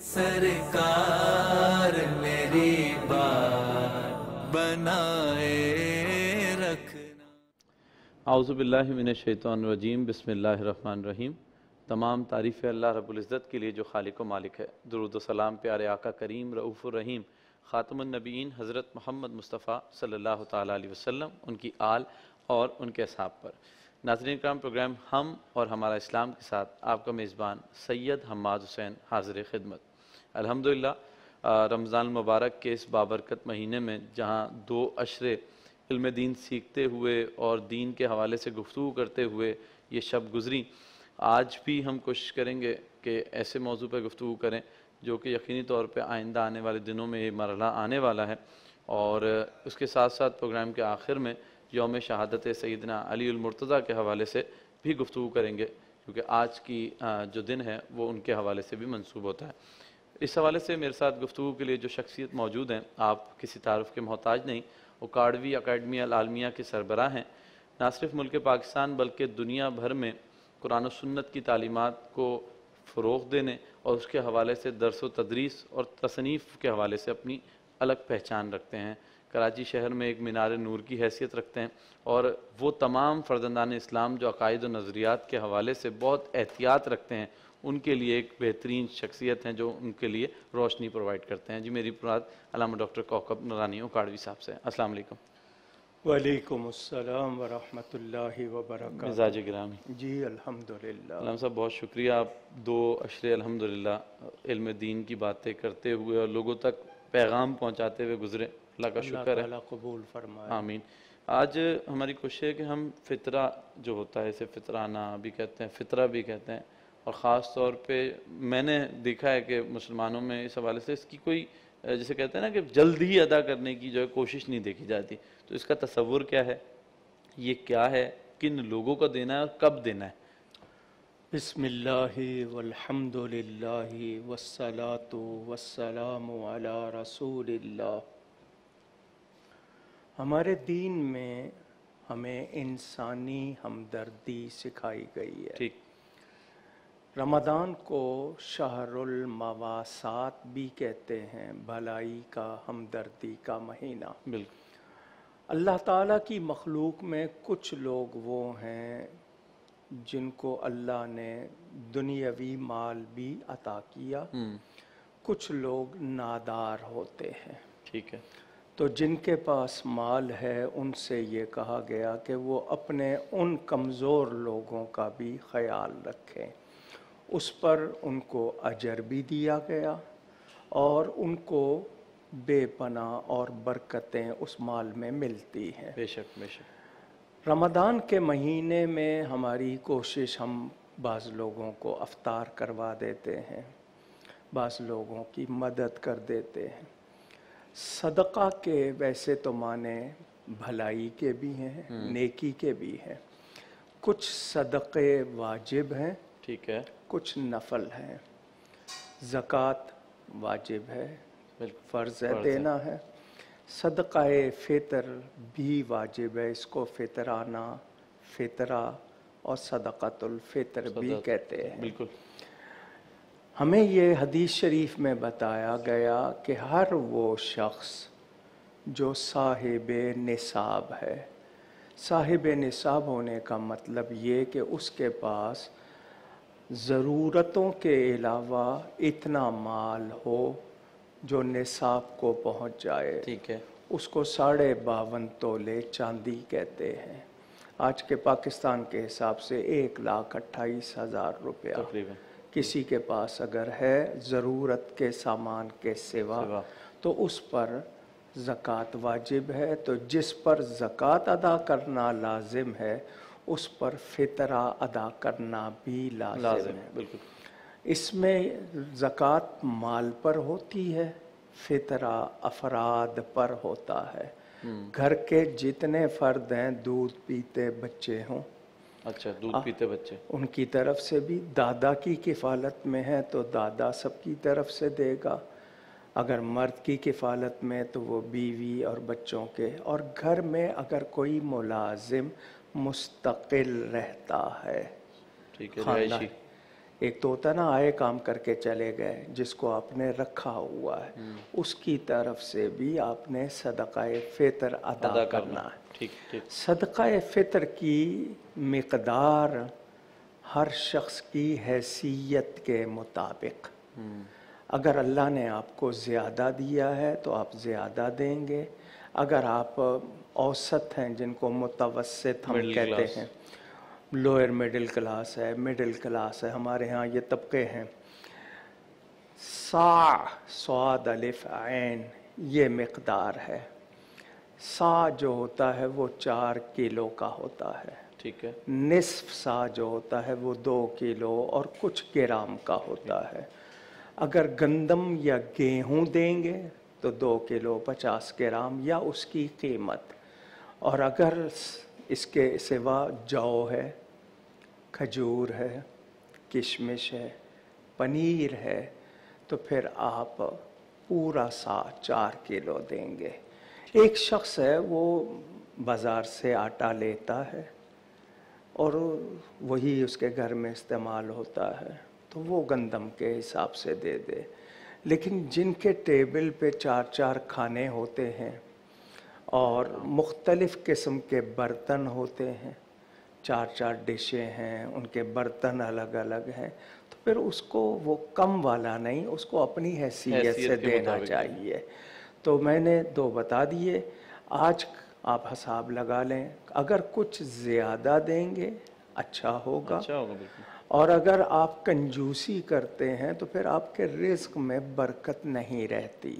سرکار میری بات بنائے رکھنا۔ اعوذ باللہ من الشیطان الرجیم، بسم اللہ الرحمن الرحیم۔ تمام تعریف اللہ رب العزت کے لیے جو خالق و مالک ہے۔ درود و سلام پیارے آقا کریم رؤوف الرحیم خاتم النبیین حضرت محمد مصطفیٰ صلی اللہ تعالیٰ علیہ وسلم، ان کی آل اور ان کے اصحاب پر۔ ناظرین کرام، پروگرام ہم اور ہمارا اسلام کے ساتھ آپ کا میزبان سید حماد حسین حاضر خدمت۔ الحمدللہ رمضان المبارک کے اس بابرکت مہینے میں جہاں 2 عشرے علم دین سیکھتے ہوئے اور دین کے حوالے سے گفتگو کرتے ہوئے یہ شب گزری، آج بھی ہم کوشش کریں گے کہ ایسے موضوع پہ گفتگو کریں جو کہ یقینی طور پہ آئندہ آنے والے دنوں میں یہ مرحلہ آنے والا ہے، اور اس کے ساتھ ساتھ پروگرام کے آخر میں یوم شہادت سیدنا علی المرتضیٰ کے حوالے سے بھی گفتگو کریں گے، کیونکہ آج کی جو دن ہے وہ ان کے حوالے سے بھی منسوب ہوتا ہے۔ اس حوالے سے میرے ساتھ گفتگو کے لیے جو شخصیت موجود ہیں، آپ کسی تعارف کے محتاج نہیں، وہ اکاڑوی اکیڈمی العالمیہ کے سربراہ ہیں۔ نہ صرف ملک پاکستان بلکہ دنیا بھر میں قرآن و سنت کی تعلیمات کو فروغ دینے اور اس کے حوالے سے درس و تدریس اور تصنیف کے حوالے سے اپنی الگ پہچان رکھتے ہیں۔ کراچی شہر میں ایک مینار نور کی حیثیت رکھتے ہیں، اور وہ تمام فرزندان اسلام جو عقائد و نظریات کے حوالے سے بہت احتیاط رکھتے ہیں، ان کے لیے ایک بہترین شخصیت ہیں جو ان کے لیے روشنی پرووائڈ کرتے ہیں۔ جی، میری مراد علامہ ڈاکٹر کوکب نورانی اکاڑوی صاحب سے۔ السلام علیکم۔ وعلیکم السلام ورحمۃ اللہ وبرکاتہ۔ مزاج گرامی۔ جی الحمدللہ۔ علامہ صاحب بہت شکریہ، آپ 2 عشرے الحمدللہ علم دین کی باتیں کرتے ہوئے اور لوگوں تک پیغام پہنچاتے ہوئے گزرے، اللہ کا شکر ہے۔ اللہ تعالیٰ قبول فرمائے۔ آمین۔ آج ہماری کوشش ہے کہ ہم فطرہ جو ہوتا ہے، اسے فطرانہ بھی کہتے ہیں، فطرہ بھی کہتے ہیں، اور خاص طور پہ میں نے دیکھا ہے کہ مسلمانوں میں اس حوالے سے اس کی کوئی جسے کہتے ہیں نا کہ جلد ہی ادا کرنے کی جو ہے کوشش نہیں دیکھی جاتی، تو اس کا تصور کیا ہے، یہ کیا ہے، کن لوگوں کو دینا ہے اور کب دینا ہے؟ بسم اللہ والحمد للہ والصلاة والسلام علی رسول اللہ۔ ہمارے دین میں ہمیں انسانی ہمدردی سکھائی گئی ہے۔ ٹھیک۔ رمضان کو شہر المواسات بھی کہتے ہیں، بھلائی کا، ہمدردی کا مہینہ۔ بالکل۔ اللہ تعالیٰ کی مخلوق میں کچھ لوگ وہ ہیں جن کو اللہ نے دنیاوی مال بھی عطا کیا، کچھ لوگ نادار ہوتے ہیں۔ ٹھیک ہے۔ تو جن کے پاس مال ہے ان سے یہ کہا گیا کہ وہ اپنے ان کمزور لوگوں کا بھی خیال رکھیں، اس پر ان کو اجر بھی دیا گیا اور ان کو بے پناہ اور برکتیں اس مال میں ملتی ہیں۔ بے شک بے شک۔ رمضان کے مہینے میں ہماری کوشش، ہم بعض لوگوں کو افطار کروا دیتے ہیں، بعض لوگوں کی مدد کر دیتے ہیں۔ صدقہ کے ویسے تو معنی بھلائی کے بھی ہیں، نیکی کے بھی ہیں۔ کچھ صدقے واجب ہیں، ٹھیک ہے، کچھ نفل ہیں۔ زکوٰۃ واجب ہے، فرض ہے، دینا ہے۔ صدقہ فطر بھی واجب ہے، اس کو فطرانہ، فطرہ اور صدقۃ الفطر بھی کہتے ہیں۔ بالکل۔ ہمیں یہ حدیث شریف میں بتایا گیا کہ ہر وہ شخص جو صاحب نصاب ہے، صاحب نصاب ہونے کا مطلب یہ کہ اس کے پاس ضرورتوں کے علاوہ اتنا مال ہو جو نصاب کو پہنچ جائے، ٹھیک ہے، اس کو 52.5 تولے چاندی کہتے ہیں۔ آج کے پاکستان کے حساب سے 1,28,000 روپیہ تقریباً کسی کے پاس اگر ہے ضرورت کے سامان کے سوا، تو اس پر زکوٰۃ واجب ہے۔ تو جس پر زکوٰۃ ادا کرنا لازم ہے اس پر فطرہ ادا کرنا بھی لازم ہے۔ بالکل۔ اس میں زکوٰۃ مال پر ہوتی ہے، فطرہ افراد پر ہوتا ہے۔ گھر کے جتنے فرد ہیں، دودھ پیتے بچے ہوں، اچھا، دودھ پیتے بچے، ان کی طرف سے بھی، دادا کی کفالت میں ہے تو دادا سب کی طرف سے دے گا، اگر مرد کی کفالت میں تو وہ بیوی اور بچوں کے، اور گھر میں اگر کوئی ملازم مستقل رہتا ہے، ٹھیک ہے، رہائشی، ایک تو ہوتا ہے نا آئے کام کر کے چلے گئے، جس کو آپ نے رکھا ہوا ہے اس کی طرف سے بھی آپ نے صدقہ فطر ادا کرنا ہے۔ ٹھیک ٹھیک۔ صدقہ فطر کی مقدار ہر شخص کی حیثیت کے مطابق، اگر اللہ نے آپ کو زیادہ دیا ہے تو آپ زیادہ دیں گے، اگر آپ اوسط ہیں جن کو متوسط ہم کہتے ہیں، لوئر مڈل کلاس ہے، مڈل کلاس ہے، ہمارے ہاں یہ طبقے ہیں، صاع صاد الف عین یہ مقدار ہے۔ صاع جو ہوتا ہے وہ 4 کلو کا ہوتا ہے، ٹھیک ہے۔ نصف صاع جو ہوتا ہے وہ 2 کلو اور کچھ گرام کا ہوتا ہے۔ اگر گندم یا گیہوں دیں گے تو 2 کلو 50 گرام یا اس کی قیمت، اور اگر اس کے سوا جو ہے، کھجور ہے، کشمش ہے، پنیر ہے، تو پھر آپ پورا صاع 4 کلو دیں گے۔ ایک شخص ہے وہ بازار سے آٹا لیتا ہے اور وہی اس کے گھر میں استعمال ہوتا ہے تو وہ گندم کے حساب سے دے دے، لیکن جن کے ٹیبل پہ 4 کھانے ہوتے ہیں اور مختلف قسم کے برتن ہوتے ہیں، 4 ڈشیں ہیں، ان کے برتن الگ الگ ہیں، تو پھر اس کو وہ کم والا نہیں، اس کو اپنی حیثیت سے دینا چاہیے۔ تو میں نے 2 بتا دیے، آج آپ حساب لگا لیں، اگر کچھ زیادہ دیں گے اچھا ہوگا، اور اگر آپ کنجوسی کرتے ہیں تو پھر آپ کے رزق میں برکت نہیں رہتی۔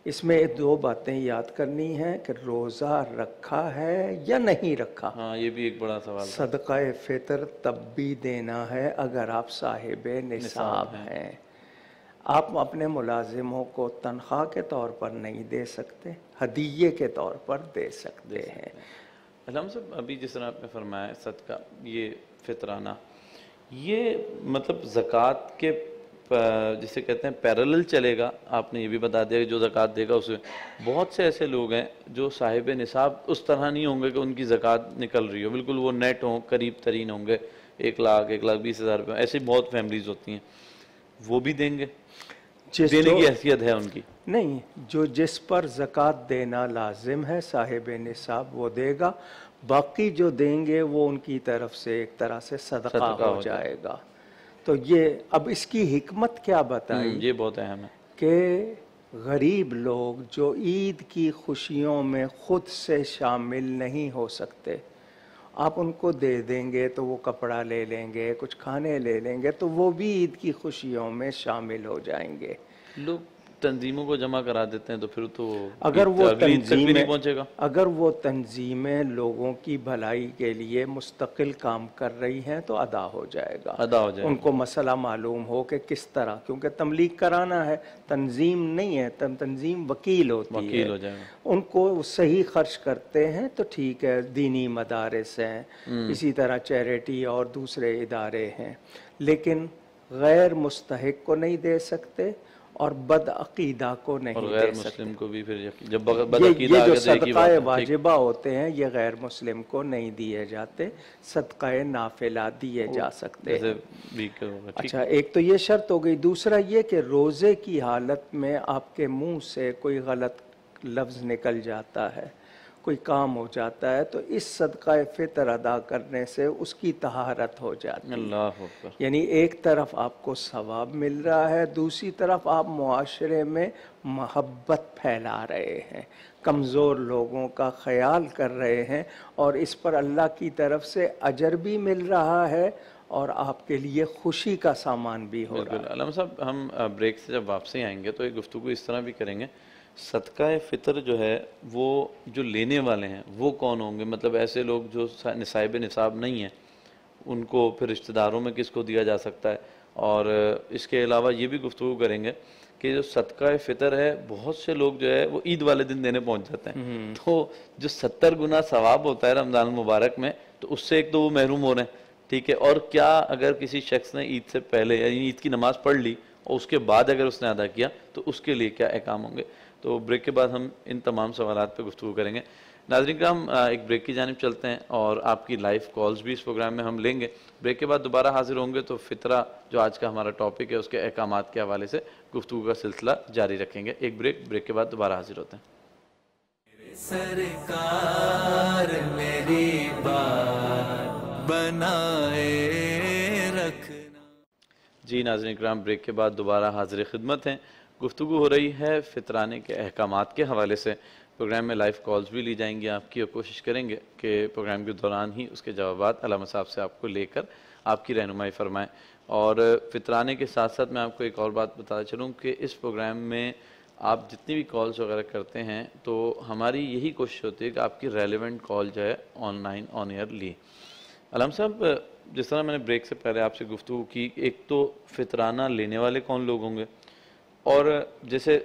اس میں 2 باتیں یاد کرنی ہیں کہ روزہ رکھا ہے یا نہیں رکھا۔ ہاں یہ بھی ایک بڑا سوال ہے۔ صدقہ فطر تب بھی دینا ہے اگر آپ صاحب نصاب ہیں۔ آپ اپنے ملازموں کو تنخواہ کے طور پر نہیں دے سکتے، ہدیے کے طور پر دے سکتے ہیں۔ علامہ صاحب ابھی جس طرح آپ نے فرمایا صدقہ یہ فطرانہ، یہ مطلب زکوٰۃ کے جسے کہتے ہیں پیرالل چلے گا؟ آپ نے یہ بھی بتا دیا کہ جو زکوٰۃ دے گا اسے، بہت سے ایسے لوگ ہیں جو صاحب نصاب اس طرح نہیں ہوں گے کہ ان کی زکوٰۃ نکل رہی ہو، بالکل وہ نیٹ ہوں، قریب ترین ہوں گے، 1 لاکھ 1,20,000 روپے، ایسی بہت فیملیز ہوتی ہیں، وہ بھی دیں گے؟ دینے کی حیثیت ہے ان کی؟ نہیں، جو جس پر زکوٰۃ دینا لازم ہے صاحب نصاب وہ دے گا، باقی جو دیں گے وہ ان کی طرف سے ایک طرح سے صدقہ ہو جائے گا۔ تو یہ اب اس کی حکمت کیا بتائی؟ یہ بہت اہم ہے کہ غریب لوگ جو عید کی خوشیوں میں خود سے شامل نہیں ہو سکتے، آپ ان کو دے دیں گے تو وہ کپڑا لے لیں گے، کچھ کھانے لے لیں گے، تو وہ بھی عید کی خوشیوں میں شامل ہو جائیں گے۔ لوگ تنظیموں کو جمع کرا دیتے ہیں تو پھر تو اگر وہ پہنچے گا۔ تنظیمیں لوگوں کی بھلائی کے لیے مستقل کام کر رہی ہیں تو ادا ہو جائے گا، ان کو مسئلہ معلوم ہو کہ کس طرح، کیونکہ تبلیغ کرانا ہے، تنظیم نہیں ہے، تنظیم وکیل ہوتی ہے، ان کو صحیح خرچ کرتے ہیں تو ٹھیک ہے، دینی مدارس ہیں، اسی طرح چیریٹی اور دوسرے ادارے ہیں، لیکن غیر مستحق کو نہیں دے سکتے اور بد عقیدہ کو نہیں دے سکتے، اور غیر مسلم کو بھی پھر جب بد عقیدہ یہ جو صدقہ واجبہ ہوتے ہیں یہ غیر مسلم کو نہیں دیے جاتے، صدقہ نافلہ دیے جا سکتے ہیں۔ اچھا، ایک تو یہ شرط ہو گئی، دوسرا یہ کہ روزے کی حالت میں آپ کے منہ سے کوئی غلط لفظ نکل جاتا ہے، کوئی کام ہو جاتا ہے، تو اس صدقہ فطر ادا کرنے سے اس کی طہارت ہو جاتی ہے۔ اللہ اکبر۔ یعنی ایک طرف آپ کو ثواب مل رہا ہے، دوسری طرف آپ معاشرے میں محبت پھیلا رہے ہیں، کمزور لوگوں کا خیال کر رہے ہیں، اور اس پر اللہ کی طرف سے اجر بھی مل رہا ہے اور آپ کے لیے خوشی کا سامان بھی ہو رہا ہے۔ علامہ صاحب ہم بریک سے جب واپسی آئیں گے تو ایک گفتگو اس طرح بھی کریں گے، صدقہ فطر جو ہے وہ جو لینے والے ہیں وہ کون ہوں گے؟ مطلب ایسے لوگ جو صاحب نصاب نہیں ہیں، ان کو پھر رشتہ داروں میں کس کو دیا جا سکتا ہے؟ اور اس کے علاوہ یہ بھی گفتگو کریں گے کہ جو صدقہ فطر ہے بہت سے لوگ جو ہے وہ عید والے دن دینے پہنچ جاتے ہیں، تو جو 70 گنا ثواب ہوتا ہے رمضان المبارک میں، تو اس سے ایک تو وہ محروم ہو رہے ہیں، ٹھیک ہے، اور کیا اگر کسی شخص نے عید سے پہلے یعنی عید کی نماز پڑھ لی اور اس کے بعد اگر اس نے ادا کیا تو اس کے لیے کیا احکام ہوں گے؟ تو بریک کے بعد ہم ان تمام سوالات پہ گفتگو کریں گے۔ ناظرین کرام ایک بریک کی جانب چلتے ہیں اور آپ کی لائیو کالز بھی اس پروگرام میں ہم لیں گے. بریک کے بعد دوبارہ حاضر ہوں گے تو فطرہ جو آج کا ہمارا ٹاپک ہے اس کے احکامات کے حوالے سے گفتگو کا سلسلہ جاری رکھیں گے. ایک بریک کے بعد دوبارہ حاضر ہوتے ہیں. سرکار میری بات بنائے رکھنا. جی ناظرین کرام بریک کے بعد دوبارہ حاضر خدمت ہیں. گفتگو ہو رہی ہے فطرانے کے احکامات کے حوالے سے. پروگرام میں لائیو کالز بھی لی جائیں گی آپ کی اور کوشش کریں گے کہ پروگرام کے دوران ہی اس کے جوابات علامہ صاحب سے آپ کو لے کر آپ کی رہنمائی فرمائیں. اور فطرانے کے ساتھ ساتھ میں آپ کو ایک اور بات بتا چلوں کہ اس پروگرام میں آپ جتنی بھی کالز وغیرہ کرتے ہیں تو ہماری یہی کوشش ہوتی ہے کہ آپ کی ریلیونٹ کال جو ہے آن لائن آن ایئر لی. علامہ صاحب جس طرح میں نے بریک سے پہلے آپ سے گفتگو کی، ایک تو فطرانہ لینے والے کون لوگ ہوں گے، اور جیسے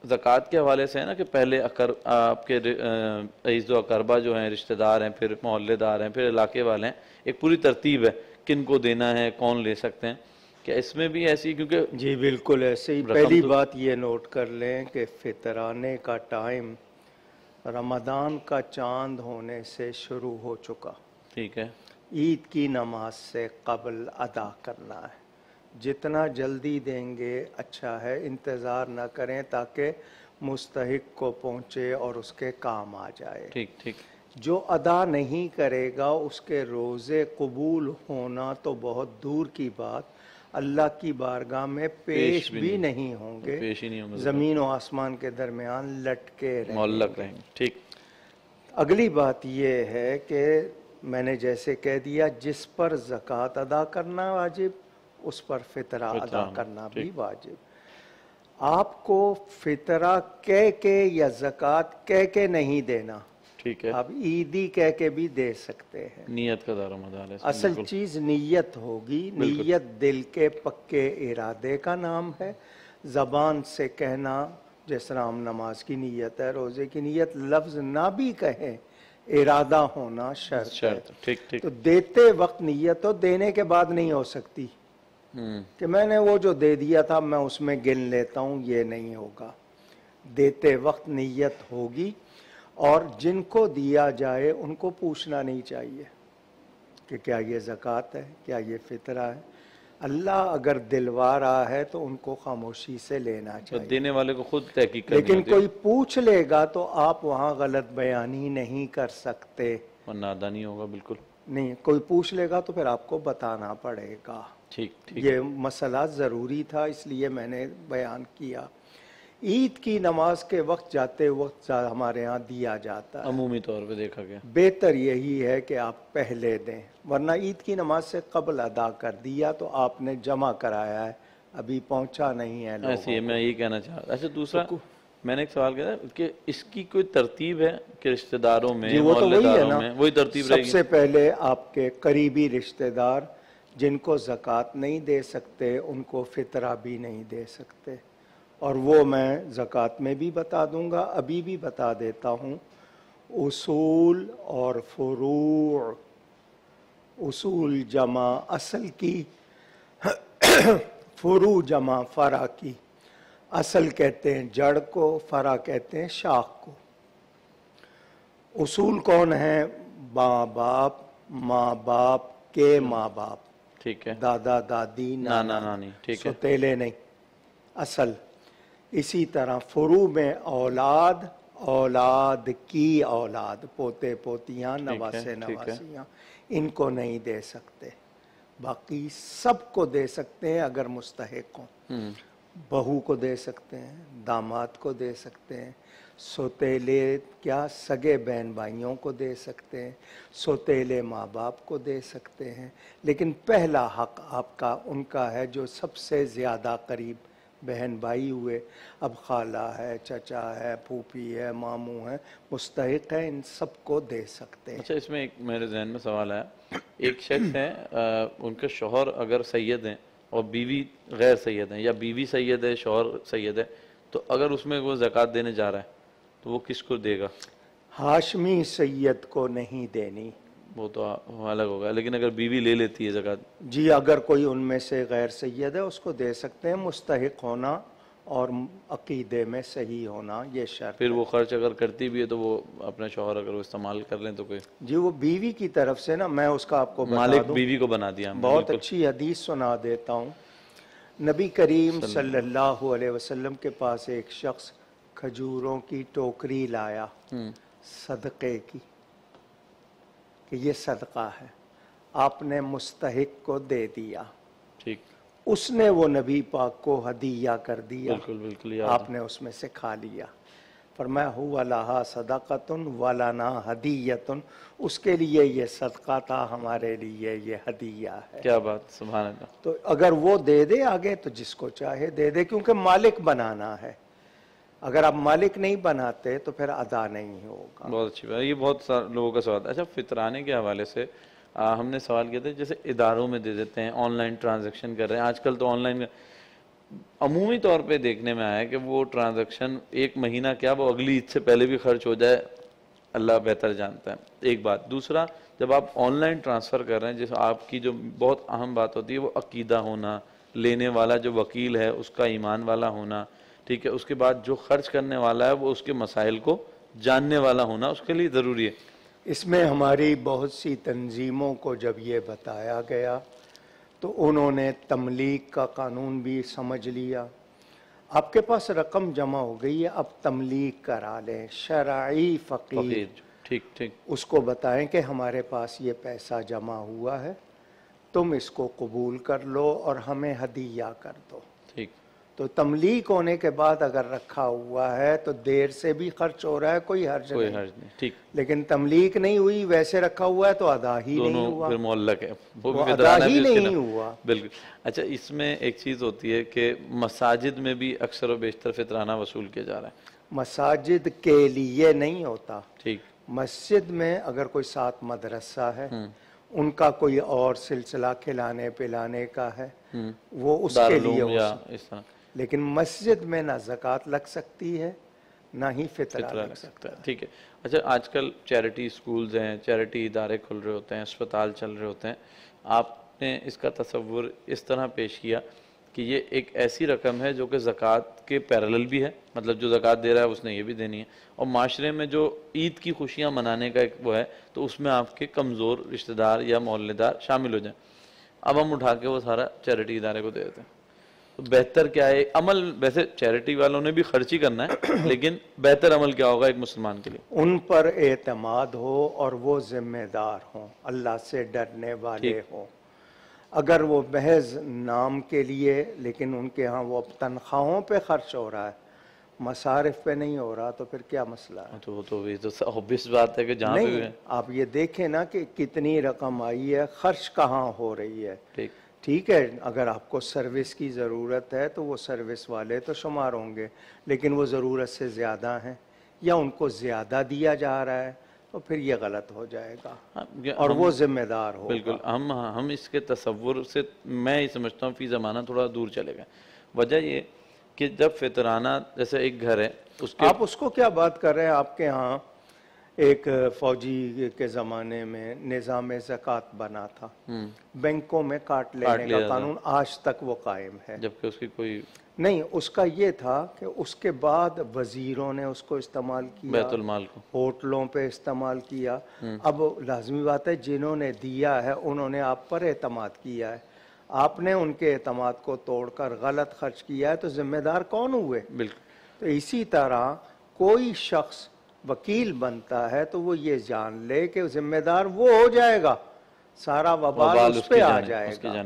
زکوٰۃ کے حوالے سے ہے نا کہ پہلے آپ کے عزیز و اقربا جو ہیں، رشتہ دار ہیں، پھر محلے دار ہیں، پھر علاقے والے ہیں، ایک پوری ترتیب ہے کن کو دینا ہے، کون لے سکتے ہیں. کیا اس میں بھی ایسی؟ کیونکہ جی بالکل ایسے ہی. پہلی بات یہ نوٹ کر لیں کہ فطرانے کا ٹائم رمضان کا چاند ہونے سے شروع ہو چکا. ٹھیک ہے. عید کی نماز سے قبل ادا کرنا ہے. جتنا جلدی دیں گے اچھا ہے، انتظار نہ کریں تاکہ مستحق کو پہنچے اور اس کے کام آ جائے. ٹھیک ٹھیک. جو ادا نہیں کرے گا اس کے روزے قبول ہونا تو بہت دور کی بات، اللہ کی بارگاہ میں پیش بھی نہیں ہوں گے، پیش ہی نہیں ہوں گے، زمین و آسمان کے درمیان لٹکے معلق رہیں گے. ٹھیک. اگلی بات یہ ہے کہ میں نے جیسے کہہ دیا جس پر زکوٰۃ ادا کرنا واجب اس پر فطرہ ادا کرنا بھی واجب. آپ کو فطرہ کہہ کے یا زکوٰۃ کہہ کے نہیں دینا. ٹھیک ہے. آپ عیدی کہہ کے بھی دے سکتے ہیں. نیت کا دار و مدار ہے. اصل چیز نیت ہوگی. نیت دل کے پکے ارادے کا نام ہے. زبان سے کہنا جس طرح ہم نماز کی نیت ہے، روزے کی نیت، لفظ نہ بھی کہیں، ارادہ ہونا شرط ہے. ٹھیک ٹھیک. تو دیتے وقت نیت ہو، دینے کے بعد نہیں ہو سکتی کہ میں نے وہ جو دے دیا تھا میں اس میں گن لیتا ہوں، یہ نہیں ہوگا. دیتے وقت نیت ہوگی. اور جن کو دیا جائے ان کو پوچھنا نہیں چاہیے کہ کیا یہ زکوٰۃ ہے، کیا یہ فطرہ ہے. اللہ اگر دلوا رہا ہے تو ان کو خاموشی سے لینا چاہیے. دینے والے کو خود تحقیق کرنی لیکن ہوتی ہے. کوئی پوچھ لے گا تو آپ وہاں غلط بیانی نہیں کر سکتے. ورنہ ادا نہیں ہوگا. بالکل نہیں، کوئی پوچھ لے گا تو پھر آپ کو بتانا پڑے گا. ٹھیک ٹھیک. یہ مسئلہ ضروری تھا اس لیے میں نے بیان کیا. عید کی نماز کے وقت جاتے وقت ہمارے ہاں دیا جاتا ہے. عمومی طور پہ دیکھا گیا بہتر یہی ہے کہ آپ پہلے دیں، ورنہ عید کی نماز سے قبل ادا کر دیا تو آپ نے جمع کرایا ہے، ابھی پہنچا نہیں ہے. ایسی ہے، میں یہی کہنا چاہ رہا. اچھا دوسرا میں نے ایک سوال کیا تھا کہ اس کی کوئی ترتیب ہے کہ رشتہ داروں میں، محلے داروں میں وہی ترتیب رہے گی؟ سب سے پہلے آپ کے قریبی رشتہ دار جن کو زکوٰۃ نہیں دے سکتے ان کو فطرہ بھی نہیں دے سکتے، اور وہ میں زکوٰۃ میں بھی بتا دوں گا، ابھی بھی بتا دیتا ہوں. اصول اور فروع، اصول جمع اصل کی، فروع جمع فرع کی. اصل کہتے ہیں جڑ کو، فرع کہتے ہیں شاخ کو. اصول کون ہیں؟ ماں باپ، ماں باپ کے ماں باپ. ٹھیک ہے. دادا دادی نانا نانی. ٹھیک ہے. سوتیلے نہیں، اصل. اسی طرح فروع میں اولاد، اولاد کی اولاد، پوتے پوتیاں، نواسے نواسیاں، ان کو نہیں دے سکتے. باقی سب کو دے سکتے ہیں اگر مستحق ہوں. بہو کو دے سکتے ہیں، داماد کو دے سکتے ہیں، سوتیلے کیا سگے بہن بھائیوں کو دے سکتے ہیں، سوتیلے ماں باپ کو دے سکتے ہیں. لیکن پہلا حق آپ کا ان کا ہے جو سب سے زیادہ قریب بہن بھائی ہوئے. اب خالہ ہے، چچا ہے، پھوپھی ہے، ماموں ہے، مستحق ہے، ان سب کو دے سکتے ہیں. اچھا اس میں ایک میرے ذہن میں سوال آیا. ایک شخص ہے ان کے شوہر اگر سید ہیں اور بیوی غیر سید ہیں، یا بیوی سید ہے شوہر سید ہے، تو اگر اس میں وہ زکوٰۃ دینے جا رہا ہے تو وہ کس کو دے گا؟ ہاشمی سید کو نہیں دینی. وہ تو الگ ہوگا. لیکن اگر بیوی لے لیتی ہے زکوٰۃ؟ جی اگر کوئی ان میں سے غیر سید ہے اس کو دے سکتے ہیں. مستحق ہونا اور عقیدے میں صحیح ہونا یہ شرط پھر ہے۔ وہ خرچ اگر کرتی بھی ہے تو وہ اپنے شوہر اگر وہ استعمال کر لیں تو کوئی جی وہ بیوی کی طرف سے نا، میں اس کا آپ کو بتا مالک دوں، بیوی کو بنا دیا ہم نے، بہت بالکل۔ اچھی حدیث سنا دیتا ہوں۔ نبی کریم صلی اللہ علیہ وسلم کے پاس ایک شخص کھجوروں کی ٹوکری لایا صدقے کی، کہ یہ صدقہ ہے، آپ نے مستحق کو دے دیا، ٹھیک، اس نے وہ نبی پاک کو ہدیہ کر دیا، بالکل بالکل یاد آپ نے اس میں سے کھا لیا، فرمایا ہوا لہا صدقۃ ولنا ہدیۃ، اس کے لیے یہ صدقہ تھا، ہمارے لیے یہ ہدیہ ہے۔ کیا بات، سبحان اللہ۔ تو اگر وہ دے دے آگے تو جس کو چاہے دے دے، کیونکہ مالک بنانا ہے، اگر آپ مالک نہیں بناتے تو پھر ادا نہیں ہوگا۔ بہت اچھی بات، یہ بہت سارے لوگوں کا سوال ہے۔ اچھا، فطرانے کے حوالے سے ہم نے سوال کیا تھا، جیسے اداروں میں دے دیتے ہیں، آن لائن ٹرانزیکشن کر رہے ہیں، آج کل تو آن لائن عمومی طور پہ دیکھنے میں آیا ہے کہ وہ ٹرانزیکشن ایک مہینہ کیا وہ اگلی عید سے پہلے بھی خرچ ہو جائے، اللہ بہتر جانتا ہے، ایک بات۔ دوسرا، جب آپ آن لائن ٹرانسفر کر رہے ہیں، جیسے آپ کی جو بہت اہم بات ہوتی ہے وہ عقیدہ ہونا، لینے والا جو وکیل ہے اس کا ایمان والا ہونا، ٹھیک ہے، اس کے بعد جو خرچ کرنے والا ہے وہ اس کے مسائل کو جاننے والا ہونا اس کے لیے ضروری ہے۔ اس میں ہماری بہت سی تنظیموں کو جب یہ بتایا گیا تو انہوں نے تملیک کا قانون بھی سمجھ لیا۔ آپ کے پاس رقم جمع ہو گئی ہے، اب تملیک کرا لیں، شرعی فقیر فقیر، ٹھیک ٹھیک، اس کو بتائیں کہ ہمارے پاس یہ پیسہ جمع ہوا ہے، تم اس کو قبول کر لو اور ہمیں ہدیہ کر دو۔ ٹھیک، تو تملیک ہونے کے بعد اگر رکھا ہوا ہے تو دیر سے بھی خرچ ہو رہا ہے، کوئی حرج کوئی نہیں، حرج نہیں، ٹھیک، لیکن تملیک نہیں ہوئی، ویسے رکھا ہوا ہے تو ادا ہی نہیں دونوں ہوا، پھر معلق ہے، وہ وہ بھی ادا فطرانہ ہی بھی اس کے نہیں نام، ہوا۔ بالکل۔ اچھا، اس میں ایک چیز ہوتی ہے کہ مساجد میں بھی اکثر و بیشتر فطرانہ وصول کیا جا رہا ہے، مساجد کے لیے نہیں ہوتا، ٹھیک، مسجد میں اگر کوئی ساتھ مدرسہ ہے، ان کا کوئی اور سلسلہ کھلانے پلانے کا ہے، وہ اس کے لیے دارالعلوم ہو یا سکتا، اس طرح لیکن مسجد میں نہ زکوٰۃ لگ سکتی ہے نہ ہی فطرہ فطرہ لگ لگ سکتا سکتا ہے، ٹھیک ہے۔ اچھا، آج کل چیریٹی سکولز ہیں، چیریٹی ادارے کھل رہے ہوتے ہیں، اسپتال چل رہے ہوتے ہیں، آپ نے اس کا تصور اس طرح پیش کیا کہ یہ ایک ایسی رقم ہے جو کہ زکوٰۃ کے پیرالل بھی ہے، مطلب جو زکوٰۃ دے رہا ہے اس نے یہ بھی دینی ہے، اور معاشرے میں جو عید کی خوشیاں منانے کا ایک وہ ہے تو اس میں آپ کے کمزور رشتہ دار یا محلے دار شامل ہو جائیں، اب ہم اٹھا کے وہ سارا چیریٹی ادارے کو دے دیتے ہیں، تو بہتر کیا ہے عمل؟ ویسے چیریٹی والوں نے بھی خرچ ہی کرنا ہے، لیکن بہتر عمل کیا ہوگا ایک مسلمان کے لیے؟ ان پر اعتماد ہو اور وہ ذمہ دار ہوں، اللہ سے ڈرنے والے ٹھیک، ہوں۔ اگر وہ محض نام کے لیے، لیکن ان کے ہاں وہ تنخواہوں پہ خرچ ہو رہا ہے، مصارف پہ نہیں ہو رہا، تو پھر کیا مسئلہ ہے؟ تو یہ تو obvious بات ہے کہ جہاں پہ بھی نہیں، ہے، آپ یہ دیکھیں نا کہ کتنی رقم آئی ہے، خرچ کہاں ہو رہی ہے۔ ٹھیک، ٹھیک ہے، اگر آپ کو سروس کی ضرورت ہے تو وہ سروس والے تو شمار ہوں گے، لیکن وہ ضرورت سے زیادہ ہیں یا ان کو زیادہ دیا جا رہا ہے تو پھر یہ غلط ہو جائے گا اور وہ ذمہ دار ہوگا۔ بالکل، ہم اس کے تصور سے میں یہ سمجھتا ہوں فی زمانہ تھوڑا دور چلے گئے۔ وجہ یہ کہ جب فطرانہ جیسے ایک گھر ہے اس کے آپ اس کو کیا بات کر رہے ہیں؟ آپ کے ہاں ایک فوجی کے زمانے میں نظام زکوٰۃ بنا تھا، بینکوں میں کاٹ لینے کا قانون آج تک وہ قائم ہے، جبکہ اس کی کوئی نہیں، اس کا یہ تھا کہ اس کے بعد وزیروں نے اس کو استعمال کیا، بیت المال کو، ہوٹلوں پہ استعمال کیا، اب لازمی بات ہے جنہوں نے دیا ہے انہوں نے آپ پر اعتماد کیا ہے، آپ نے ان کے اعتماد کو توڑ کر غلط خرچ کیا ہے تو ذمہ دار کون ہوئے؟ بالکل، تو اسی طرح کوئی شخص وکیل بنتا ہے تو وہ یہ جان لے کہ ذمہ دار وہ ہو جائے گا، سارا وبال اس پہ آ جائے گا،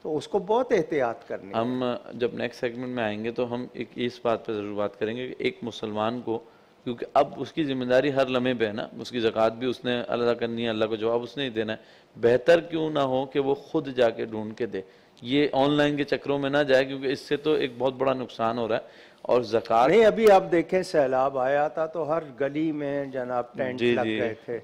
تو اس کو بہت احتیاط کرنی ہے۔ ہم جب نیکسٹ سیگمنٹ میں آئیں گے تو ہم ایک اس بات پہ ضرور بات کریں گے کہ ایک مسلمان کو، کیونکہ اب اس کی ذمہ داری ہر لمحے پہ ہے نا، اس کی زکوٰۃ بھی اس نے ادا کرنی ہے، اللہ کو جواب اس نے ہی دینا ہے، بہتر کیوں نہ ہو کہ وہ خود جا کے ڈھونڈ کے دے، یہ آن لائن کے چکروں میں نہ جائے، کیونکہ اس سے تو ایک بہت بڑا نقصان ہو رہا ہے، اور زکوٰۃ نہیں، ابھی آپ دیکھیں سیلاب آیا تھا تو ہر گلی میں جناب ٹینٹ لگ گئے تھے،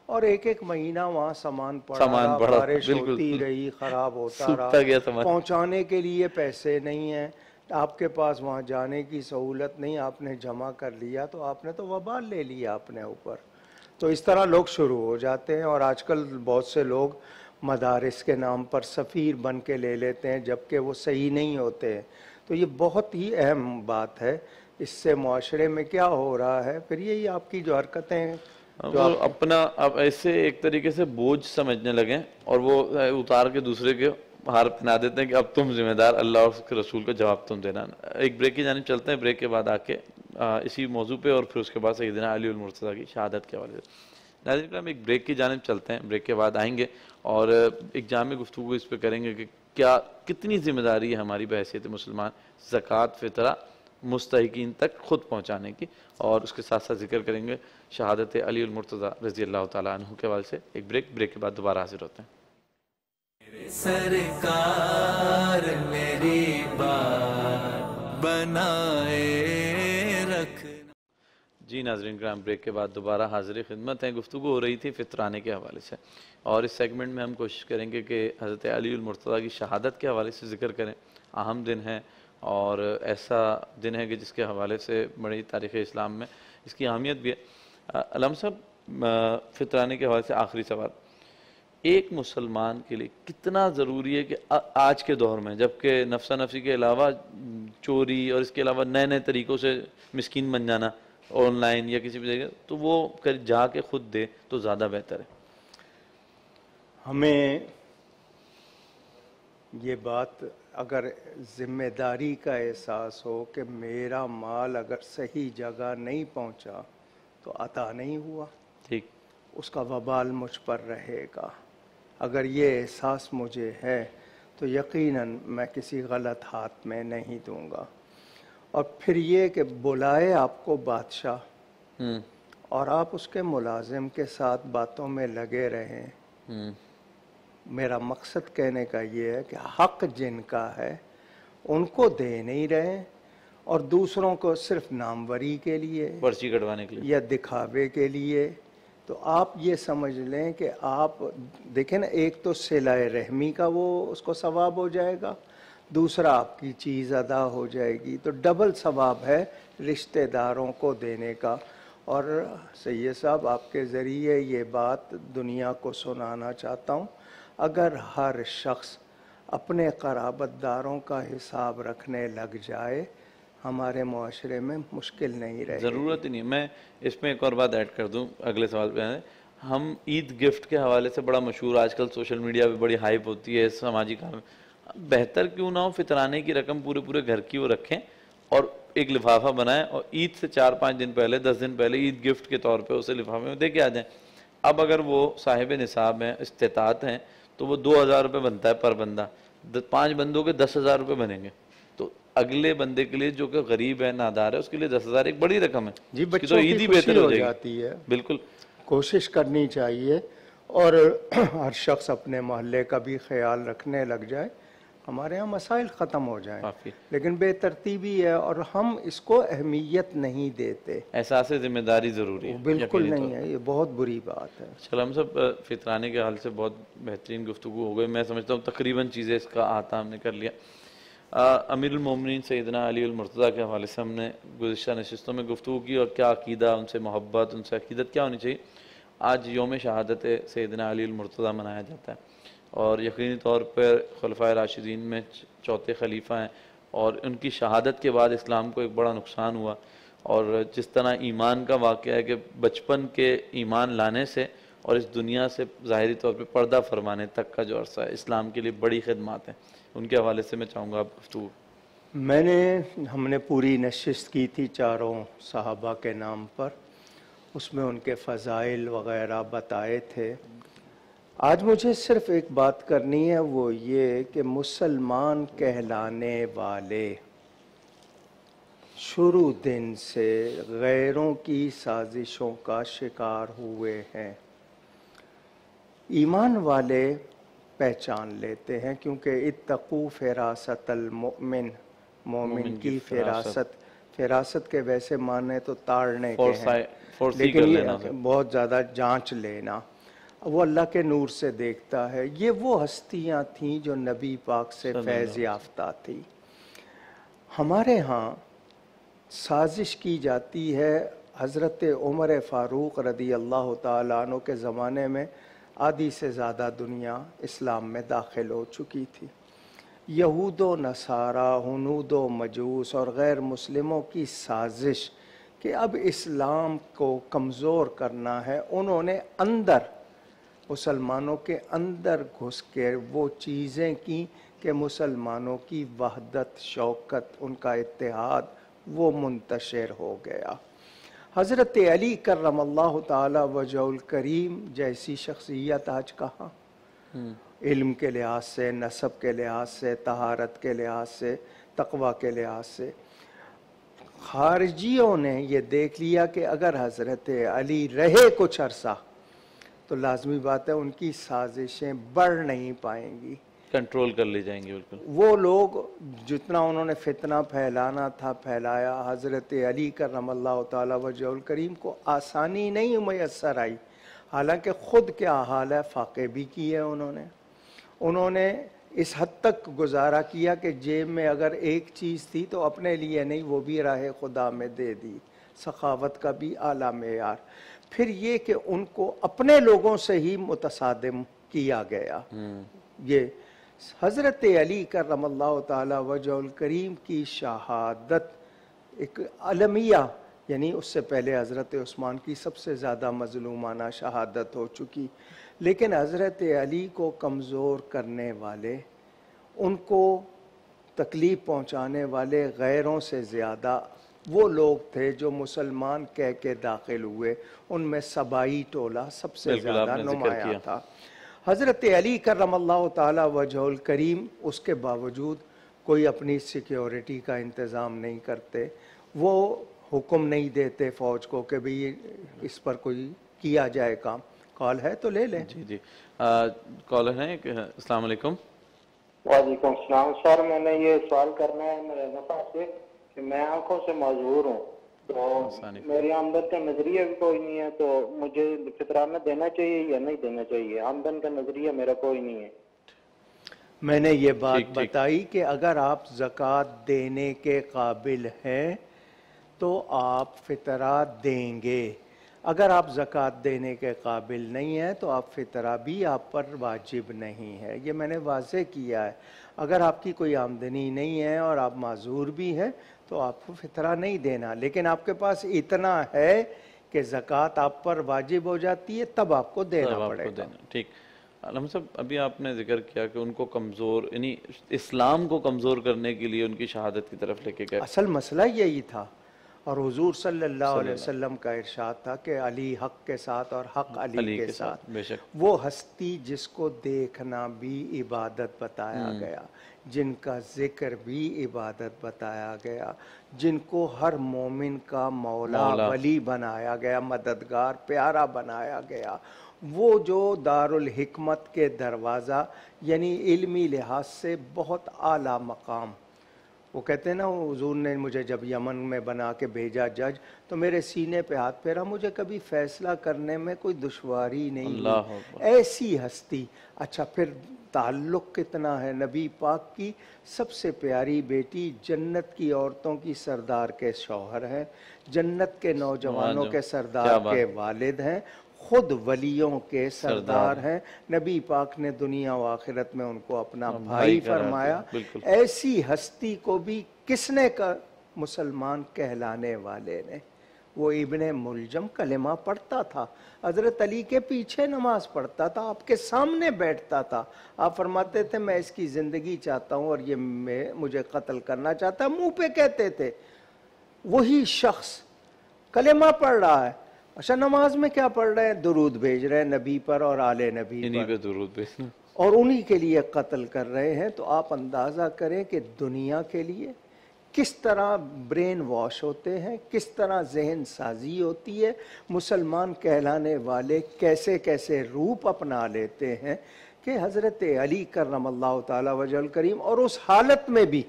اور ایک ایک مہینہ وہاں سامان پڑا رہا، بارش ہوتی رہی، خراب ہوتا رہا، پہنچانے کے لیے پیسے نہیں ہیں، آپ کے پاس وہاں جانے کی سہولت نہیں، آپ نے جمع کر لیا تو آپ نے تو وبال لے لیا اپنے اوپر۔ تو اس طرح لوگ شروع ہو جاتے ہیں، اور آج کل بہت سے لوگ مدارس کے نام پر سفیر بن کے لے لیتے ہیں جبکہ وہ صحیح نہیں ہوتے ہیں، تو تو یہ بہت ہی اہم بات ہے. اس سے معاشرے میں کیا ہو رہا ہے؟ پھر یہی آپ کی جو حرکتیں ہیں جو وہ اپنا اب ایسے ایک طریقے سے بوجھ سمجھنے لگیں اور وہ اتار کے دوسرے کے ہار پہنا دیتے ہیں کہ اب تم ذمہ دار، اللہ اور اس کے رسول کا جواب تم دینا. ایک بریک کی جانب چلتے ہیں، بریک کے بعد آ کے اسی موضوع پہ اور پھر اس کے بعد سیدنا علی المرتضیٰ کی شہادت کے حوالے سے. ناظرین کرام ایک بریک کی جانب چلتے ہیں، بریک کے بعد آئیں گے اور ایک جامع گفتگو اس پہ کریں گے کہ کیا کتنی ذمہ داری ہے ہماری بحیثیت مسلمان زکوٰۃ فطرہ مستحقین تک خود پہنچانے کی، اور اس کے ساتھ ساتھ ذکر کریں گے شہادت علی المرتضیٰ رضی اللہ تعالیٰ عنہ کے حوالے سے. ایک بریک کے بعد دوبارہ حاضر ہوتے ہیں. سرکار میری بات بنائے رکھنا. جی ناظرین کرام بریک کے بعد دوبارہ حاضر خدمت ہیں. گفتگو ہو رہی تھی فطرانے کے حوالے سے، اور اس سیگمنٹ میں ہم کوشش کریں گے کہ حضرت علی المرتضیٰ کی شہادت کے حوالے سے ذکر کریں. اہم دن ہے اور ایسا دن ہے کہ جس کے حوالے سے بڑی تاریخ اسلام میں اس کی اہمیت بھی ہے. علامہ صاحب فطرانے کے حوالے سے آخری سوال، ایک مسلمان کے لیے کتنا ضروری ہے کہ آج کے دور میں جبکہ نفسا نفسی کے علاوہ چوری اور اس کے علاوہ نئے نئے طریقوں سے مسکین بن جانا آن لائن یا کسی بھی جگہ، تو وہ جا کے خود دے تو زیادہ بہتر ہے. ہمیں یہ بات اگر ذمہ داری کا احساس ہو کہ میرا مال اگر صحیح جگہ نہیں پہنچا تو عطا نہیں ہوا، ٹھیک، اس کا وبال مجھ پر رہے گا. اگر یہ احساس مجھے ہے تو یقیناً میں کسی غلط ہاتھ میں نہیں دوں گا. اور پھر یہ کہ بلائے آپ کو بادشاہ اور آپ اس کے ملازم کے ساتھ باتوں میں لگے رہیں. میرا مقصد کہنے کا یہ ہے کہ حق جن کا ہے ان کو دے نہیں رہے اور دوسروں کو صرف ناموری کے لیے پرچی کٹوانے کے لیے یا دکھاوے کے لیے. تو آپ یہ سمجھ لیں کہ آپ دیکھیں نا، ایک تو صلہ رحمی کا وہ اس کو ثواب ہو جائے گا، دوسرا آپ کی چیز ادا ہو جائے گی، تو ڈبل ثواب ہے رشتہ داروں کو دینے کا. اور سید صاحب آپ کے ذریعے یہ بات دنیا کو سنانا چاہتا ہوں، اگر ہر شخص اپنے قرابت داروں کا حساب رکھنے لگ جائے ہمارے معاشرے میں مشکل نہیں رہے. ضرورت ہی نہیں. میں اس میں ایک اور بات ایڈ کر دوں اگلے سوال پہ. ہم عید گفٹ کے حوالے سے بڑا مشہور، آج کل سوشل میڈیا پہ بڑی ہائپ ہوتی ہے سماجی کام میں. بہتر کیوں نہ ہو فطرانے کی رقم پورے گھر کی وہ رکھیں اور ایک لفافہ بنائیں اور عید سے 4-5 دن پہلے 10 دن پہلے عید گفٹ کے طور پہ اسے لفافے میں دے کے آ جائیں. اب اگر وہ صاحب نصاب ہیں، استطاعت ہیں، تو وہ 2000 روپے بنتا ہے پر بندہ، 5 بندوں کے 10,000 روپے بنیں گے. تو اگلے بندے کے لیے جو کہ غریب ہے، نادار ہے، اس کے لیے 10,000 ایک بڑی رقم ہے. جی، تو بچوں عید کی ہی خوشی بہتر ہو ہو جائے گی. جاتی ہے. بالکل کوشش کرنی چاہیے اور ہر شخص اپنے محلے کا بھی خیال رکھنے لگ جائے، ہمارے ہاں مسائل ختم ہو جائیں. کافی لیکن بے ترتیبی ہے اور ہم اس کو اہمیت نہیں دیتے. احساس ذمہ داری ضروری ہے. بالکل نہیں ہے، یہ بہت بری بات ہے. چلو ہم سب فطرانے کے حال سے بہت بہترین گفتگو ہو گئی. میں سمجھتا ہوں تقریباً چیزیں اس کا احاطہ ہم نے کر لیا. امیر المومنین سیدنا علی المرتضیٰ کے حوالے سے ہم نے گزشتہ نشستوں میں گفتگو کی اور کیا عقیدہ، ان سے محبت، ان سے عقیدت کیا ہونی چاہیے. آج یوم شہادت سیدنا علی المرتضیٰ منایا جاتا ہے اور یقینی طور پر خلفائے راشدین میں چوتھے خلیفہ ہیں اور ان کی شہادت کے بعد اسلام کو ایک بڑا نقصان ہوا. اور جس طرح ایمان کا واقعہ ہے کہ بچپن کے ایمان لانے سے اور اس دنیا سے ظاہری طور پہ پردہ فرمانے تک کا جو عرصہ ہے اسلام کے لیے بڑی خدمات ہیں، ان کے حوالے سے میں چاہوں گا آپ گفتگو. ہم نے پوری نشست کی تھی 4 صحابہ کے نام پر، اس میں ان کے فضائل وغیرہ بتائے تھے. آج مجھے صرف ایک بات کرنی ہے، وہ یہ کہ مسلمان کہلانے والے شروع دن سے غیروں کی سازشوں کا شکار ہوئے ہیں. ایمان والے پہچان لیتے ہیں کیونکہ اتقوا فراست المؤمن، مومن کی فراست کے ویسے معنی تو تاڑنے کے ہیں، لیکن یہ بہت زیادہ جانچ لینا. وہ اللہ کے نور سے دیکھتا ہے. یہ وہ ہستیاں تھیں جو نبی پاک سے فیض یافتہ تھی. ہمارے ہاں سازش کی جاتی ہے. حضرت عمر فاروق رضی اللہ تعالیٰ عنہ کے زمانے میں آدھی سے زیادہ دنیا اسلام میں داخل ہو چکی تھی. یہود و نصارہ، ہنود و مجوس اور غیر مسلموں کی سازش کہ اب اسلام کو کمزور کرنا ہے، انہوں نے اندر مسلمانوں کے اندر گھس کے وہ چیزیں کی کہ مسلمانوں کی وحدت، شوکت، ان کا اتحاد وہ منتشر ہو گیا۔ حضرت علی کرم اللہ تعالی وجہ الکریم جیسی شخصیت آج کہاں؟ علم کے لحاظ سے، نسب کے لحاظ سے، طہارت کے لحاظ سے، تقوی کے لحاظ سے۔ خارجیوں نے یہ دیکھ لیا کہ اگر حضرت علی رہے کچھ عرصہ تو لازمی بات ہے ان کی سازشیں بڑھ نہیں پائیں گی، کنٹرول کر لی جائیں گی بالکل۔ وہ لوگ جتنا انہوں نے فتنہ پھیلانا تھا پھیلایا۔ حضرت علی کرم اللہ تعالی وجہ الکریم کو آسانی نہیں میسر آئی، حالانکہ خود کیا حال ہے، فاقے بھی کیے انہوں نے اس حد تک گزارا کیا کہ جیب میں اگر ایک چیز تھی تو اپنے لیے نہیں، وہ بھی راہ خدا میں دے دی، سخاوت کا بھی اعلیٰ معیار۔ پھر یہ کہ ان کو اپنے لوگوں سے ہی متصادم کیا گیا۔ یہ حضرت علی کرم اللہ تعالی وجہ الکریم کی شہادت ایک المیہ، یعنی اس سے پہلے حضرت عثمان کی سب سے زیادہ مظلومانہ شہادت ہو چکی، لیکن حضرت علی کو کمزور کرنے والے، ان کو تکلیف پہنچانے والے غیروں سے زیادہ وہ لوگ تھے جو مسلمان کہہ کے داخل ہوئے، ان میں سبائی ٹولہ سب سے زیادہ نمایاں تھا۔ حضرت علی کرم اللہ تعالی وجہ الکریم اس کے باوجود کوئی اپنی سیکیورٹی کا انتظام نہیں کرتے، وہ حکم نہیں دیتے فوج کو کہ بھئی اس پر کوئی کیا جائے کام۔ کال ہے تو لے لیں۔ جی کالر ہیں۔ السلام علیکم۔ وعلیکم السلام سر، میں نے یہ سوال کرنا ہے میرے نفع سے کہ میں آنکھوں سے معذور ہوں، تو میری آمدن کا نظریہ بھی کوئی نہیں ہے، تو مجھے فطرانہ دینا چاہیے یا نہیں دینا چاہیے؟ آمدن کا نظریہ میرا کوئی نہیں ہے۔ میں نے یہ بات بتائی کہ اگر آپ زکوٰۃ دینے کے قابل ہیں تو آپ فطرہ دیں گے، اگر آپ زکوٰۃ دینے کے قابل نہیں ہیں تو آپ فطرہ بھی آپ پر واجب نہیں ہے، یہ میں نے واضح کیا ہے۔ اگر آپ کی کوئی آمدنی نہیں ہے اور آپ معذور بھی ہیں تو آپ کو فطرہ نہیں دینا، لیکن آپ کے پاس اتنا ہے کہ زکوٰۃ آپ پر واجب ہو جاتی ہے تب آپ کو دینا پڑے گا۔ ٹھیک۔ علامہ صاحب ابھی آپ نے ذکر کیا کہ ان کو کمزور، یعنی اسلام کو کمزور کرنے کے لیے ان کی شہادت کی طرف لے کے گئے۔ اصل مسئلہ یہی تھا، اور حضور صلی اللہ علیہ وسلم کا ارشاد تھا کہ علی حق کے ساتھ اور حق علی کے ساتھ۔ بے شک۔ وہ ہستی جس کو دیکھنا بھی عبادت بتایا گیا، جن کا ذکر بھی عبادت بتایا گیا، جن کو ہر مومن کا مولا ولی بنایا گیا، مددگار پیارا بنایا گیا، وہ جو دارالحکمت کے دروازہ، یعنی علمی لحاظ سے بہت اعلیٰ مقام۔ وہ کہتے ہیں نا، حضور نے مجھے جب یمن میں بنا کے بھیجا جج تو میرے سینے پہ ہاتھ پھیرا، مجھے کبھی فیصلہ کرنے میں کوئی دشواری نہیں ہوئی، ایسی ہستی۔ اچھا پھر تعلق کتنا ہے، نبی پاک کی سب سے پیاری بیٹی جنت کی عورتوں کی سردار کے شوہر ہیں، جنت کے نوجوانوں کے سردار کے والد ہیں، خود ولیوں کے سردار ہیں، نبی پاک نے دنیا و آخرت میں ان کو اپنا بھائی فرمایا۔ ایسی ہستی کو بھی کس نے مسلمان کہلانے والے نے، وہ ابن ملجم کلمہ پڑھتا تھا، حضرت علی کے پیچھے نماز پڑھتا تھا، آپ کے سامنے بیٹھتا تھا، آپ فرماتے تھے میں اس کی زندگی چاہتا ہوں اور یہ مجھے قتل کرنا چاہتا ہے، منہ پہ کہتے تھے۔ وہی شخص کلمہ پڑھ رہا ہے، اچھا نماز میں کیا پڑھ رہے ہیں؟ درود بھیج رہے ہیں نبی پر اور آل نبی پر، درود بھیجنا، اور انہی کے لیے قتل کر رہے ہیں۔ تو آپ اندازہ کریں کہ دنیا کے لیے کس طرح برین واش ہوتے ہیں، کس طرح ذہن سازی ہوتی ہے، مسلمان کہلانے والے کیسے کیسے روپ اپنا لیتے ہیں کہ حضرت علی کرم اللہ تعالی وجہ الکریم، اور اس حالت میں بھی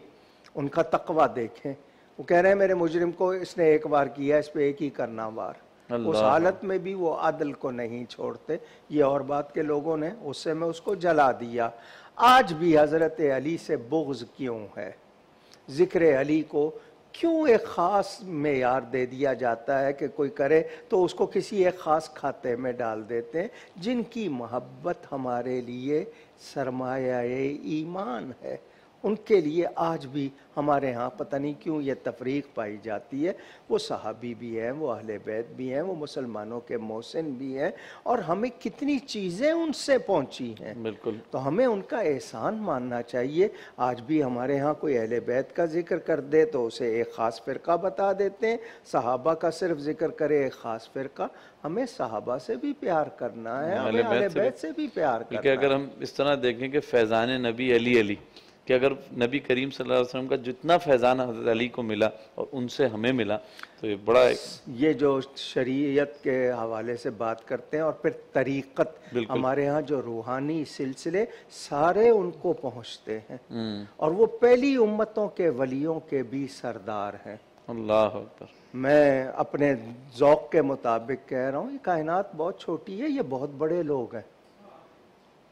ان کا تقوی دیکھیں، وہ کہہ رہے ہیں میرے مجرم کو اس نے ایک بار کیا، اس پہ ایک ہی کرنا وار، اس حالت میں بھی وہ عدل کو نہیں چھوڑتے۔ یہ اور بات کے لوگوں نے غصے میں اس کو جلا دیا۔ آج بھی حضرت علی سے بغض کیوں ہے؟ ذکر علی کو کیوں ایک خاص معیار دے دیا جاتا ہے کہ کوئی کرے تو اس کو کسی ایک خاص کھاتے میں ڈال دیتے ہیں؟ جن کی محبت ہمارے لیے سرمایہ ایمان ہے، ان کے لیے آج بھی ہمارے ہاں پتہ نہیں کیوں یہ تفریق پائی جاتی ہے. وہ صحابی بھی ہیں، وہ اہل بیت بھی ہیں، وہ مسلمانوں کے محسن بھی ہیں، اور ہمیں کتنی چیزیں ان سے پہنچی ہیں. بالکل. تو ہمیں ان کا احسان ماننا چاہیے. آج بھی ہمارے ہاں کوئی اہل بیت کا ذکر کر دے تو اسے ایک خاص فرقہ بتا دیتے ہیں، صحابہ کا صرف ذکر کرے ایک خاص فرقہ. ہمیں صحابہ سے بھی پیار کرنا ہے، ہمیں اہل بیت سے بھی پیار کرنا ہے. کہ اگر ہم اس طرح دیکھیں کہ فیضان نبی علی علی، کہ اگر نبی کریم صلی اللہ علیہ وسلم کا جتنا فیضان حضرت علی کو ملا اور ان سے ہمیں ملا تو یہ بڑا یہ جو شریعت کے حوالے سے بات کرتے ہیں اور پھر طریقت، ہمارے ہاں جو روحانی سلسلے سارے ان کو پہنچتے ہیں، اور وہ پہلی امتوں کے ولیوں کے بھی سردار ہیں. اللہ اکبر. میں اپنے ذوق کے مطابق کہہ رہا ہوں، یہ کائنات بہت چھوٹی ہے، یہ بہت بڑے لوگ ہیں،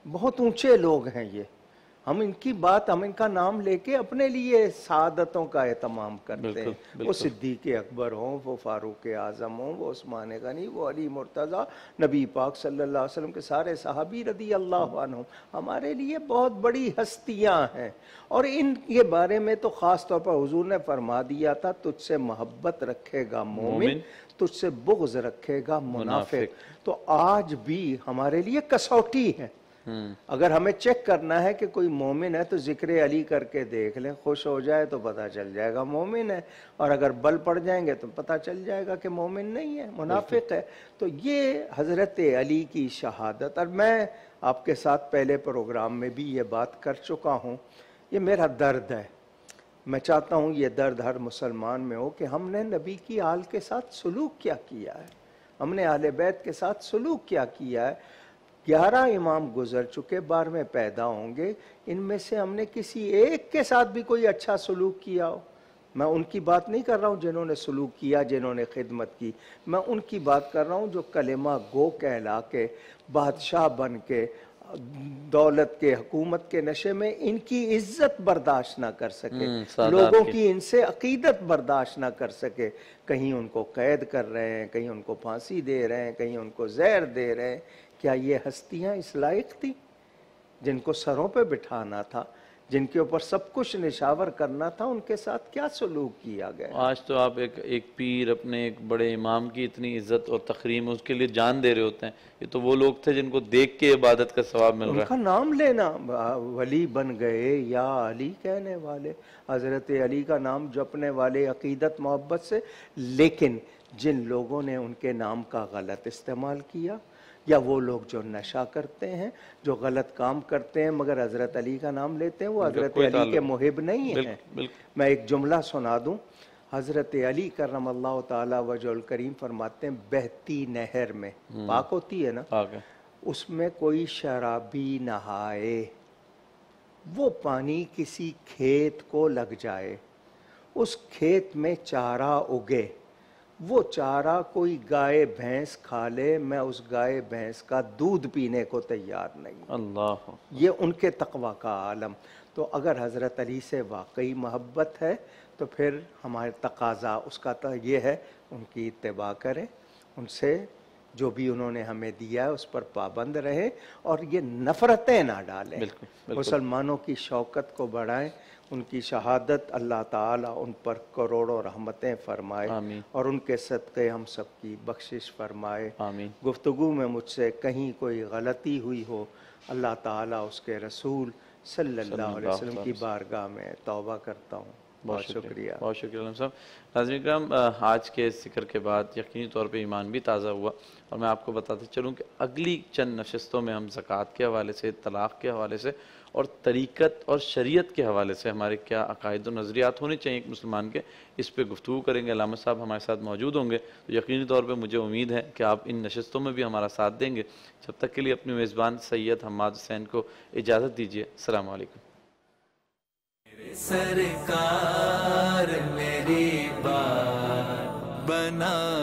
بہت اونچے لوگ ہیں. یہ ہم ان کی بات، ہم ان کا نام لے کے اپنے لیے سعادتوں کا اہتمام کرتے ہیں. وہ صدیق اکبر ہوں، وہ فاروق اعظم ہوں، وہ عثمان غنی، وہ علی مرتضیٰ، نبی پاک صلی اللہ علیہ وسلم کے سارے صحابی رضی اللہ عنہم ہمارے لیے بہت بڑی ہستیاں ہیں. اور ان کے بارے میں تو خاص طور پر حضور نے فرما دیا تھا، تجھ سے محبت رکھے گا مومن، تجھ سے بغض رکھے گا منافق. تو آج بھی ہمارے لیے کسوٹی ہے. اگر ہمیں چیک کرنا ہے کہ کوئی مومن ہے تو ذکر علی کر کے دیکھ لیں، خوش ہو جائے تو پتہ چل جائے گا مومن ہے، اور اگر بل پڑ جائیں گے تو پتہ چل جائے گا کہ مومن نہیں ہے، منافق ہے. تو یہ حضرت علی کی شہادت، اور میں آپ کے ساتھ پہلے پروگرام میں بھی یہ بات کر چکا ہوں، یہ میرا درد ہے. میں چاہتا ہوں یہ درد ہر مسلمان میں ہو کہ ہم نے نبی کی آل کے ساتھ سلوک کیا کیا ہے، ہم نے اہل بیت کے ساتھ سلوک کیا کیا ہے. 11 امام گزر چکے، 12ویں پیدا ہوں گے، ان میں سے ہم نے کسی ایک کے ساتھ بھی کوئی اچھا سلوک کیا ہو؟ میں ان کی بات نہیں کر رہا ہوں جنہوں نے سلوک کیا، جنہوں نے خدمت کی، میں ان کی بات کر رہا ہوں جو کلمہ گو کہلا کے، بادشاہ بن کے، دولت کے، حکومت کے نشے میں ان کی عزت برداشت نہ کر سکے، لوگوں کی ان سے عقیدت برداشت نہ کر سکے. کہیں ان کو قید کر رہے ہیں، کہیں ان کو پھانسی دے رہے ہیں، کہیں ان کو زہر دے رہے ہیں. کیا یہ ہستیاں اس لائق تھی جن کو سروں پہ بٹھانا تھا، جن کے اوپر سب کچھ نشاور کرنا تھا؟ ان کے ساتھ کیا سلوک کیا گیا؟ آج تو آپ ایک پیر، اپنے ایک بڑے امام کی اتنی عزت اور تکریم، اس کے لیے جان دے رہے ہوتے ہیں. یہ تو وہ لوگ تھے جن کو دیکھ کے عبادت کا ثواب مل رہا ہے. ان کا نام لینا، ولی بن گئے یا علی کہنے والے، حضرت علی کا نام جپنے والے عقیدت محبت سے. لیکن جن لوگوں نے ان کے نام کا غلط استعمال کیا، یا وہ لوگ جو نشہ کرتے ہیں، جو غلط کام کرتے ہیں مگر حضرت علی کا نام لیتے ہیں، وہ حضرت علی کے محب نہیں ہیں. میں ایک جملہ سنا دوں. حضرت علی کرم اللہ تعالی وجہ الکریم فرماتے ہیں، بہتی نہر میں، پاک ہوتی ہے نا، اس میں کوئی شرابی نہائے، وہ پانی کسی کھیت کو لگ جائے، اس کھیت میں چارہ اگے، وہ چارہ کوئی گائے بھینس کھا لے، میں اس گائے بھینس کا دودھ پینے کو تیار نہیں. اللہ، یہ ان کے تقوی کا عالم. تو اگر حضرت علی سے واقعی محبت ہے تو پھر ہمارے تقاضا اس کا یہ ہے، ان کی اتباع کریں، ان سے جو بھی انہوں نے ہمیں دیا ہے اس پر پابند رہیں، اور یہ نفرتیں نہ ڈالیں. مسلمانوں کی شوکت کو بڑھائیں. ان کی شہادت اللہ تعالیٰ ان پر کروڑوں رحمتیں فرمائے، اور ان کے صدقے ہم سب کی بخشش فرمائے. گفتگو میں مجھ سے کہیں کوئی غلطی ہوئی ہو، اللہ تعالیٰ اس کے رسول صلی اللہ علیہ وسلم کی بارگاہ میں توبہ کرتا ہوں. بہت شکریہ. بہت شکریہ علم صاحب. ناظرین کرام، آج کے ذکر کے بعد یقینی طور پہ ایمان بھی تازہ ہوا، اور میں آپ کو بتاتے چلوں کہ اگلی چند نشستوں میں ہم زکوٰۃ کے حوالے سے، طلاق کے حوالے سے، اور طریقت اور شریعت کے حوالے سے ہمارے کیا عقائد و نظریات ہونے چاہیے ایک مسلمان کے، اس پہ گفتگو کریں گے. علامہ صاحب ہمارے ساتھ موجود ہوں گے، تو یقینی طور پہ مجھے امید ہے کہ آپ ان نشستوں میں بھی ہمارا ساتھ دیں گے. جب تک کے لیے اپنے میزبان سید حماد حسین کو اجازت دیجیے. السلام علیکم. سرکار میری بات بنا